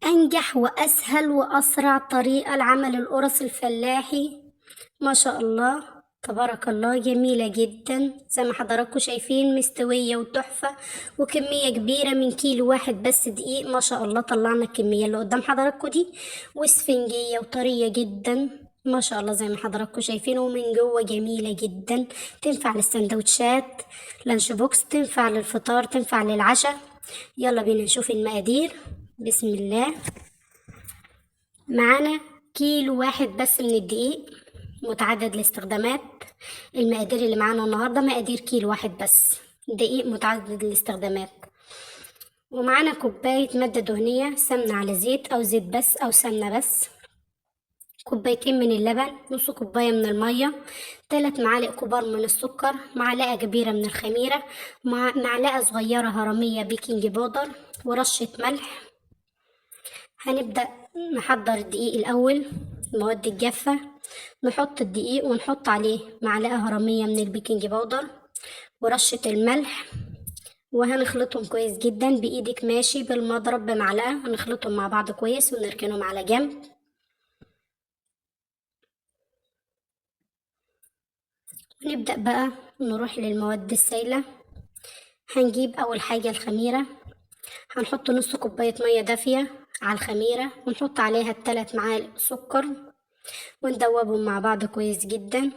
أنجح وأسهل وأسرع طريقة لعمل القرص الفلاحي. ما شاء الله، تبارك الله، جميلة جدا زي ما حضراتكم شايفين، مستوية وتحفة، وكمية كبيرة من كيلو واحد بس دقيق. ما شاء الله، طلعنا الكمية اللي قدام حضراتكم دي، واسفنجية وطرية جدا. ما شاء الله زي ما حضراتكم شايفين، ومن جوه جميلة جدا. تنفع للسندوتشات، لانش بوكس، تنفع للفطار، تنفع للعشاء. يلا بينا نشوف المقادير. بسم الله. معانا كيلو واحد بس من الدقيق متعدد الاستخدامات. المقادير اللي معانا النهاردة مقادير كيلو واحد بس دقيق متعدد الاستخدامات. ومعانا كوباية مادة دهنية، سمنة على زيت أو زيت بس أو سمنة بس. كوبايتين من اللبن، نص كوباية من المية، 3 معالق كبار من السكر، معلقة كبيرة من الخميرة، معلقة صغيرة هرمية بيكنج بودر، ورشة ملح. هنبدأ نحضر الدقيق الأول. المواد الجافة، نحط الدقيق ونحط عليه معلقة هرمية من البيكنج باودر ورشة الملح، وهنخلطهم كويس جدا بإيدك، ماشي بالمضرب بمعلقة، هنخلطهم مع بعض كويس ونركنهم على جنب. ونبدأ بقى نروح للمواد السائلة. هنجيب أول حاجة الخميرة، هنحط نص كوباية مية دافية على الخميرة، ونحط عليها 3 معالق سكر، وندوبهم مع بعض كويس جدا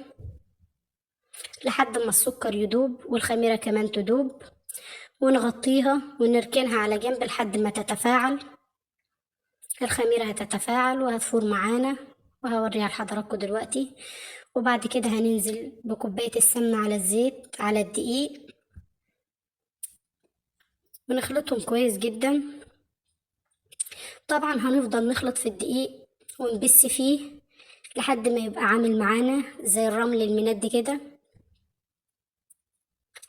لحد ما السكر يدوب والخميرة كمان تدوب، ونغطيها ونركنها على جنب لحد ما تتفاعل. الخميرة هتتفاعل وهتفور معانا، وهوريها لحضراتكم دلوقتي. وبعد كده هننزل بكوباية السمنة على الزيت على الدقيق، ونخلطهم كويس جدا. طبعا هنفضل نخلط في الدقيق ونبس فيه لحد ما يبقى عامل معانا زي الرمل المندي كده.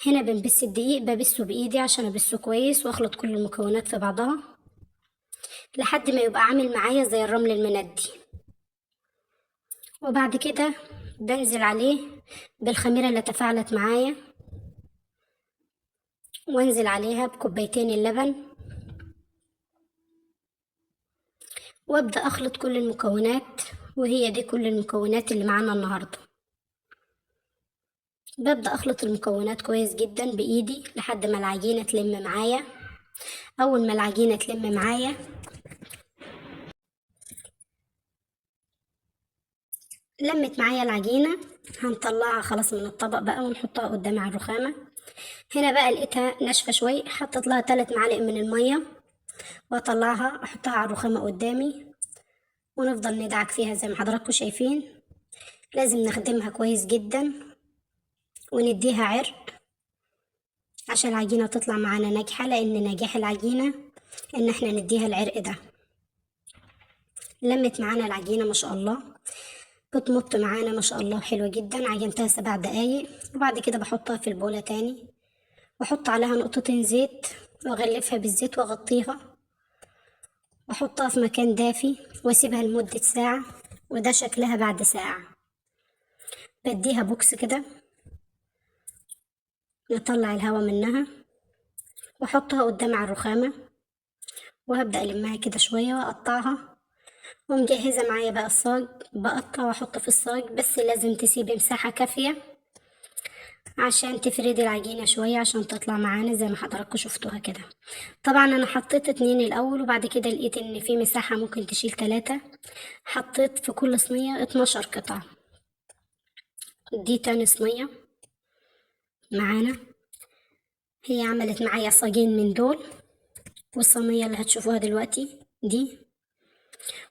هنا بنبس الدقيق، ببسه بإيدي عشان أبسه كويس وأخلط كل المكونات في بعضها لحد ما يبقى عامل معايا زي الرمل المندي. وبعد كده بنزل عليه بالخميرة اللي تفاعلت معايا، وانزل عليها بكوبايتين اللبن، وابدأ اخلط كل المكونات. وهي دي كل المكونات اللي معانا النهاردة. ببدأ اخلط المكونات كويس جدا بإيدي لحد ما العجينة تلم معايا. اول ما العجينة تلم معايا، لمت معايا العجينة، هنطلعها خلاص من الطبق بقى ونحطها قدامي على الرخامة. هنا بقى لقيتها ناشفة شوي، حطيت لها 3 معالق من المية واطلعها احطها على الرخامة قدامي، ونفضل ندعك فيها زي ما حضراتكم شايفين. لازم نخدمها كويس جدا ونديها عرق عشان العجينة تطلع معانا ناجحة، لان نجاح العجينة ان احنا نديها العرق ده. لمت معانا العجينة ما شاء الله، بتمط معانا ما شاء الله، حلوة جدا. عجنتها 7 دقايق، وبعد كده بحطها في البولة تاني، واحط عليها نقطتين زيت، واغلفها بالزيت واغطيها، واحطها في مكان دافي واسيبها لمدة ساعة. وده شكلها بعد ساعة. بديها بوكس كده نطلع الهواء منها، واحطها قدام على الرخامة، وهبدأ ألمها كده شوية وأقطعها. ومجهزة معايا بقى الصاج، بقطع وأحط في الصاج، بس لازم تسيبي مساحة كافية عشان تفردي العجينة شوية عشان تطلع معانا زي ما حضراتكم شفتوها كده. طبعا أنا حطيت 2 الأول، وبعد كده لقيت إن في مساحة ممكن تشيل 3، حطيت في كل صينية 12 قطعة. دي تاني صينية معانا، هي عملت معايا صاجين من دول، والصينية اللي هتشوفوها دلوقتي دي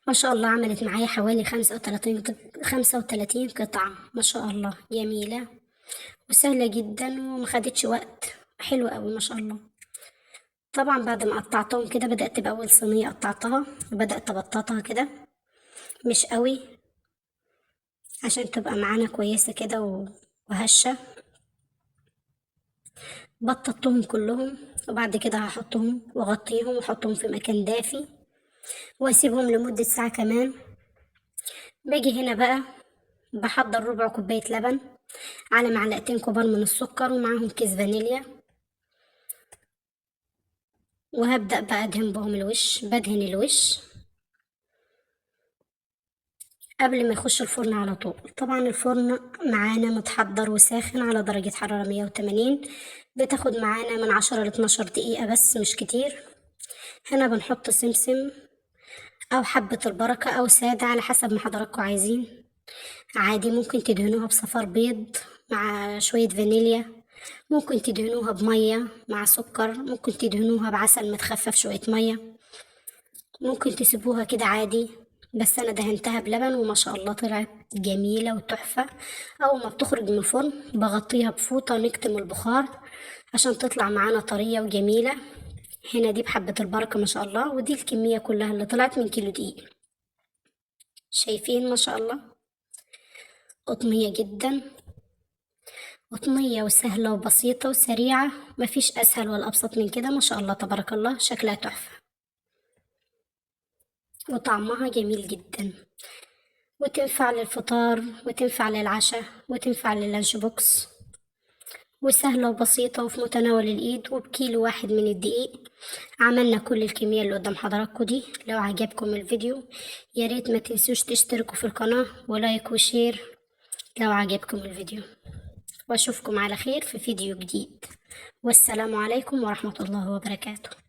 ما شاء الله عملت معايا حوالي 35 قطعة. ما شاء الله، جميلة وسهلة جدا ومخدتش وقت، حلوة قوي ما شاء الله. طبعا بعد ما قطعتهم كده، بدأت بأول صينية قطعتها وبدأت أبططها كده، مش قوي عشان تبقى معانا كويسة كده وهشة. بططتهم كلهم، وبعد كده هحطهم واغطيهم واحطهم في مكان دافي واسيبهم لمدة ساعة كمان. باجي هنا بقى بحضر ربع كوباية لبن على معلقتين كبار من السكر ومعاهم كيس فانيليا، وهبدأ بقى أدهن بهم الوش. بدهن الوش قبل ما يخش الفرن على طول. طبعا الفرن معانا متحضر وساخن على درجة حرارة 180، بتاخد معانا من 10 ل 12 دقيقة بس، مش كتير. هنا بنحط سمسم او حبة البركة او سادة على حسب ما حضراتكم عايزين. عادي ممكن تدهنوها بصفار بيض مع شوية فانيليا، ممكن تدهنوها بمية مع سكر، ممكن تدهنوها بعسل متخفف شوية مية، ممكن تسيبوها كده عادي. بس انا دهنتها بلبن وما شاء الله طلعت جميلة وتحفة. اول ما بتخرج من الفرن بغطيها بفوطة نكتم البخار عشان تطلع معانا طرية وجميلة. هنا دي بحبة البركة ما شاء الله، ودي الكمية كلها اللي طلعت من كيلو دقيق. شايفين ما شاء الله، قطنية جدا، قطنية وسهلة وبسيطة وسريعة، مفيش أسهل ولا أبسط من كده. ما شاء الله تبارك الله، شكلها تحفة وطعمها جميل جدا، وتنفع للفطار وتنفع للعشاء وتنفع لللانش بوكس، وسهلة وبسيطة وفي متناول الإيد، وبكيلو واحد من الدقيق عملنا كل الكمية اللي قدام حضراتكم دي. لو عجبكم الفيديو ياريت ما تنسوش تشتركوا في القناة ولايك وشير لو عجبكم الفيديو، واشوفكم على خير في فيديو جديد. والسلام عليكم ورحمة الله وبركاته.